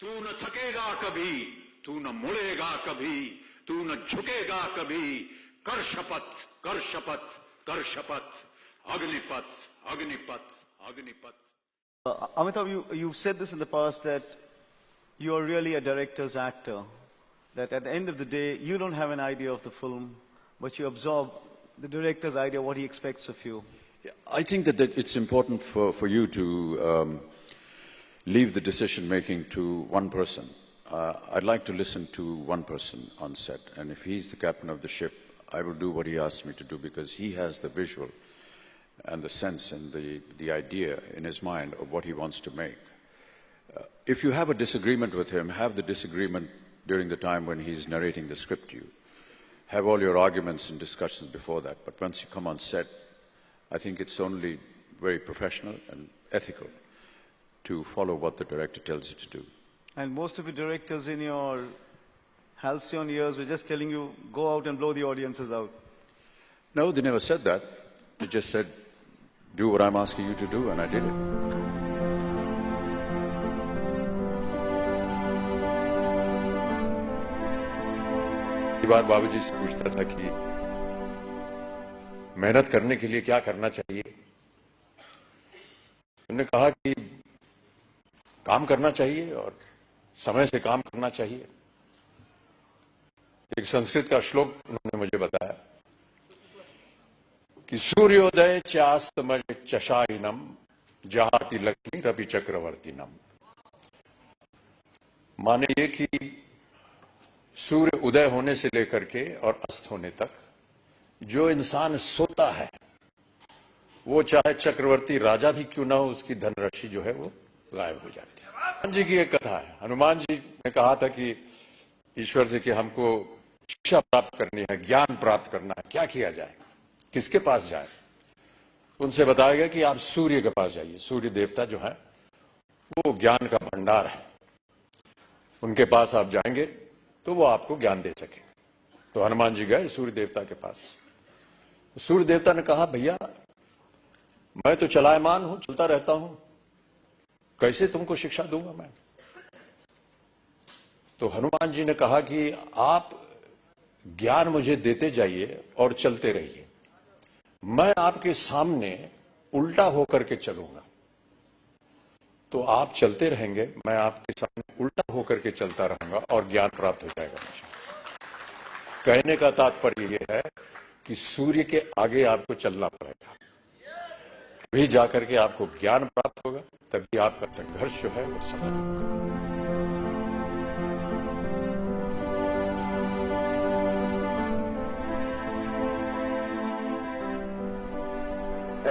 तू न थकेगा कभी, तू न मुड़ेगा कभी, तू न झुकेगा कभी, कर शपथ, कर शपथ, कर शपथ, Agnipath, Agnipath, Agnipath. Amitabh, you've said this in the past that you are really a director's actor, that at the end of the day, you don't have an idea of the film, but you absorb the director's idea, what he expects of you. Yeah, I think that it's important for you to leave the decision-making to one person. I'd like to listen to one person on set, and if he's the captain of the ship, I will do what he asks me to do because he has the visual and the sense and the idea in his mind of what he wants to make. If you have a disagreement with him, have the disagreement during the time when he's narrating the script to you. Have all your arguments and discussions before that, but once you come on set, I think it's only very professional and ethical to follow what the director tells you to do. And most of the directors in your halcyon years were just telling you, go out and blow the audiences out. No, they never said that. They just said, do what I'm asking you to do, and I did it. एक बार बाबूजी से पूछता था कि मेहनत करने के लिए क्या करना चाहिए। उन्होंने कहा कि काम करना चाहिए और समय से काम करना चाहिए। एक संस्कृत का श्लोक उन्होंने मुझे बताया कि सूर्योदय चास्तमय चशाइनम जहाति लक्ष्मी रवि चक्रवर्तीनम। माने ये कि सूर्य उदय होने से लेकर के और अस्त होने तक जो इंसान सोता है वो चाहे चक्रवर्ती राजा भी क्यों ना हो, उसकी धनराशि जो है वो गायब हो जाती है। हनुमान जी की एक कथा है। हनुमान जी ने कहा था कि ईश्वर से कि हमको शिक्षा प्राप्त करनी है, ज्ञान प्राप्त करना है, क्या किया जाए, किसके पास जाए। उनसे बताया गया कि आप सूर्य के पास जाइए। सूर्य देवता जो है वो ज्ञान का भंडार है, उनके पास आप जाएंगे तो वो आपको ज्ञान दे सके। तो हनुमान जी गए सूर्य देवता के पास। सूर्य देवता ने कहा, भैया मैं तो चलायमान हूं, चलता रहता हूं, कैसे तुमको शिक्षा दूंगा मैं। तो हनुमान जी ने कहा कि आप ज्ञान मुझे देते जाइए और चलते रहिए, मैं आपके सामने उल्टा होकर के चलूंगा। तो आप चलते रहेंगे, मैं आपके सामने उल्टा होकर के चलता रहूंगा और ज्ञान प्राप्त हो जाएगा मुझे। कहने का तात्पर्य यह है कि सूर्य के आगे आपको चलना पड़ेगा, तभी जाकर के आपको ज्ञान प्राप्त होगा, तभी आपका संघर्ष जो है वो सफल होगा।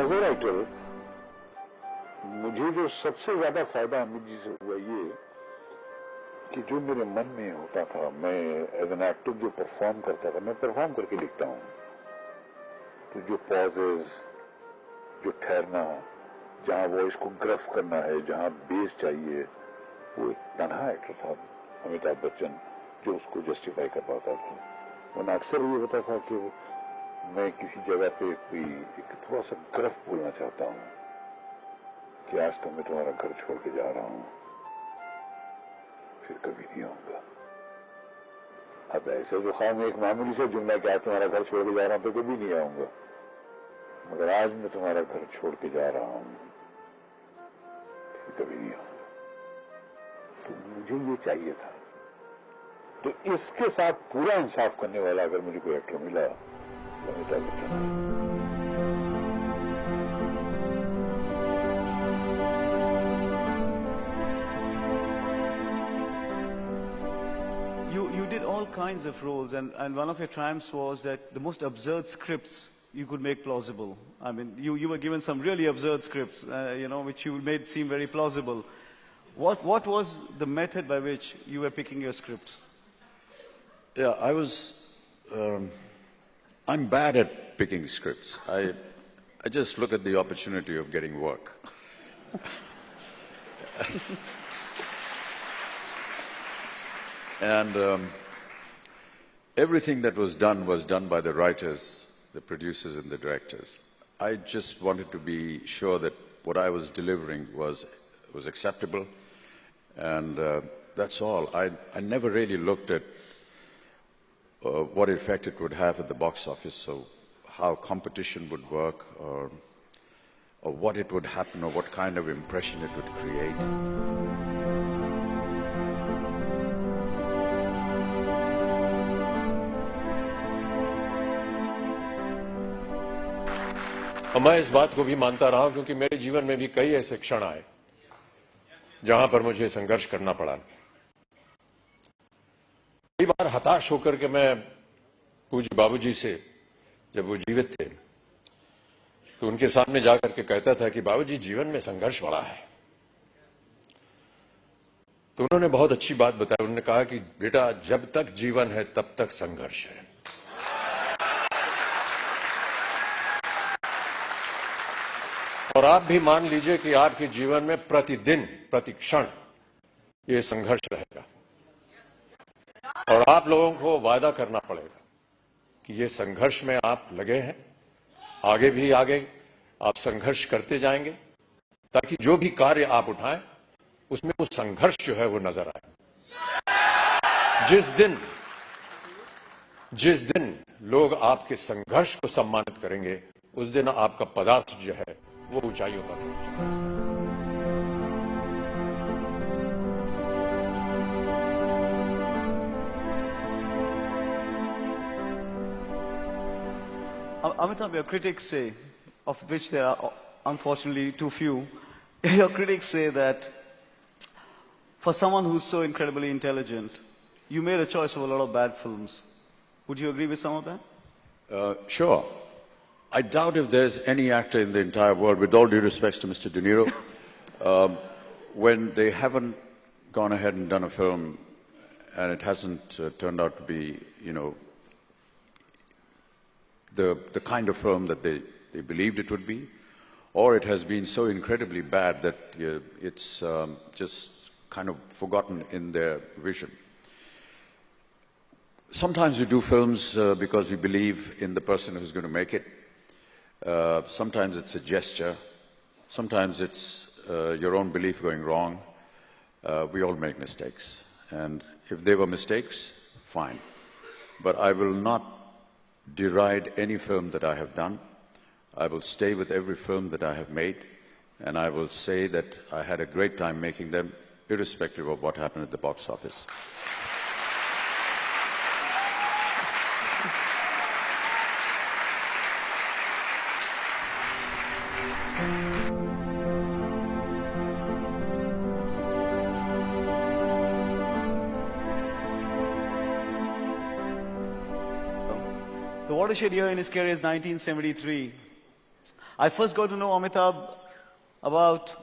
एज ए राइटर मुझे जो सबसे ज्यादा फायदा अमित जी से हुआ ये कि जो मेरे मन में होता था, मैं एज एन एक्टर जो परफॉर्म करता था, मैं परफॉर्म करके लिखता हूं। तो जो पॉजेज, जो ठहरना, जहां वॉइस को ग्रफ करना है, जहां बेस चाहिए, वो एक तन्हा एक्टर था अमिताभ बच्चन जो उसको जस्टिफाई कर पाता था। वरना अक्सर ये होता था कि मैं किसी जगह पे कोई एक थोड़ा सा ग्रफ बोलना चाहता हूं कि आज तो मैं तुम्हारा घर छोड़ के जा रहा हूं, फिर कभी नहीं आऊंगा। अब ऐसे जो खाम एक मामूली से जुमला कि आज तुम्हारा घर छोड़ के जा रहा हूं तो कभी नहीं आऊंगा, मगर आज मैं तुम्हारा घर छोड़ के जा रहा हूं, फिर कभी नहीं आऊंगा। तो मुझे ये चाहिए था। तो इसके साथ पूरा इंसाफ करने वाला अगर मुझे कोई एक्टर मिला तो Amitabh Bachchan. You did all kinds of roles, and one of your triumphs was that the most absurd scripts you could make plausible. I mean, you were given some really absurd scripts, which you made seem very plausible. What was the method by which you were picking your scripts? Yeah, I'm bad at picking scripts. I just look at the opportunity of getting work. And everything that was done by the writers, the producers and the directors. I just wanted to be sure that what I was delivering was acceptable and That's all. I never really looked at what effect it would have at the box office, so how competition would work, or what it would happen, or what kind of impression it would create. और मैं इस बात को भी मानता रहा क्योंकि मेरे जीवन में भी कई ऐसे क्षण आए जहां पर मुझे संघर्ष करना पड़ा। कई बार हताश होकर के मैं पूज्य बाबूजी से, जब वो जीवित थे, तो उनके सामने जाकर के कहता था कि बाबूजी जीवन में संघर्ष बड़ा है। तो उन्होंने बहुत अच्छी बात बताई। उन्होंने कहा कि बेटा, जब तक जीवन है तब तक संघर्ष है। और आप भी मान लीजिए कि आपके जीवन में प्रतिदिन, प्रतिक्षण ये संघर्ष रहेगा। और आप लोगों को वादा करना पड़ेगा कि ये संघर्ष में आप लगे हैं, आगे भी आगे आप संघर्ष करते जाएंगे, ताकि जो भी कार्य आप उठाएं उसमें वो संघर्ष जो है वो नजर आए। जिस दिन लोग आपके संघर्ष को सम्मानित करेंगे, उस दिन आपका पदार्थ जो है वो ऊंचाइयों पर पहुंचेगा। Amitabh, your critics say, of which there are unfortunately too few, your critics say that for someone who's so incredibly intelligent, you made a choice of a lot of bad films. Would you agree with some of that? Sure. I doubt if there's any actor in the entire world, with all due respects to Mr. De Niro, when they haven't gone ahead and done a film and it hasn't turned out to be, you know, the kind of film that they believed it would be, or it has been so incredibly bad that it's just kind of forgotten in their vision. Sometimes we do films because we believe in the person who's going to make it. Sometimes it's a gesture. Sometimes it's your own belief going wrong. We all make mistakes. And if they were mistakes, fine. But I will not deride any film that I have done. I will stay with every film that I have made. And I will say that I had a great time making them, irrespective of what happened at the box office. The watershed year in his career is 1973. I first got to know Amitabh about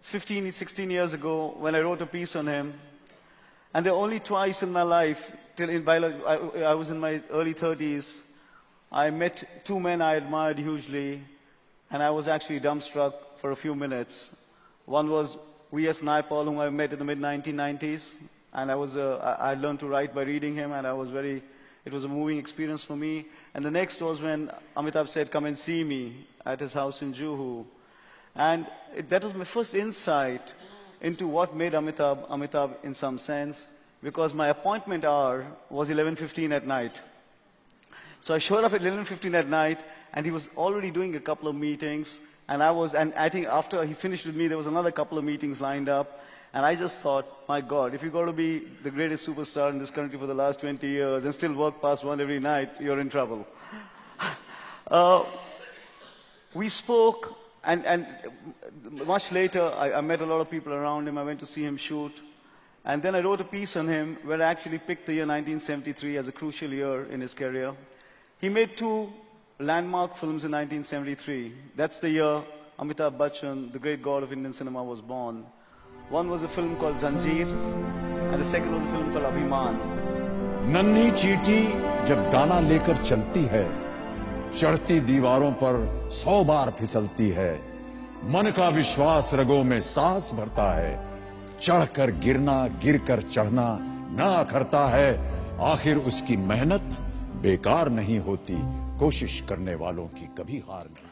15, 16 years ago when I wrote a piece on him. And there are only twice in my life, I was in my early 30s, I met two men I admired hugely, and I was actually dumbstruck for a few minutes. One was V.S. Naipaul, whom I met in the mid-1990s, and I learned to write by reading him, and it was a moving experience for me. And the next was when Amitabh said, "Come and see me," at his house in Juhu. And that was my first insight into what made Amitabh in some sense, because my appointment hour was 11:15 at night. So I showed up at 11:15 at night, and he was already doing a couple of meetings, and I think after he finished with me, there was another couple of meetings lined up. And I just thought, my God, if you're going to be the greatest superstar in this country for the last 20 years and still work past one every night, you're in trouble. We spoke, and much later, I met a lot of people around him. I went to see him shoot. And then I wrote a piece on him where I actually picked the year 1973 as a crucial year in his career. He made two landmark films in 1973. That's the year Amitabh Bachchan, the great god of Indian cinema, was born. One was a film called Zanjeer, and the second was a film called Abhiman. नन्ही चींटी जब दाना लेकर चलती है, चढ़ती दीवारों पर 100 बार फिसलती है, मन का विश्वास रगों में साहस भरता है, चढ़कर गिरना, गिरकर चढ़ना ना अखरता है, आखिर उसकी मेहनत बेकार नहीं होती, कोशिश करने वालों की कभी हार नहीं।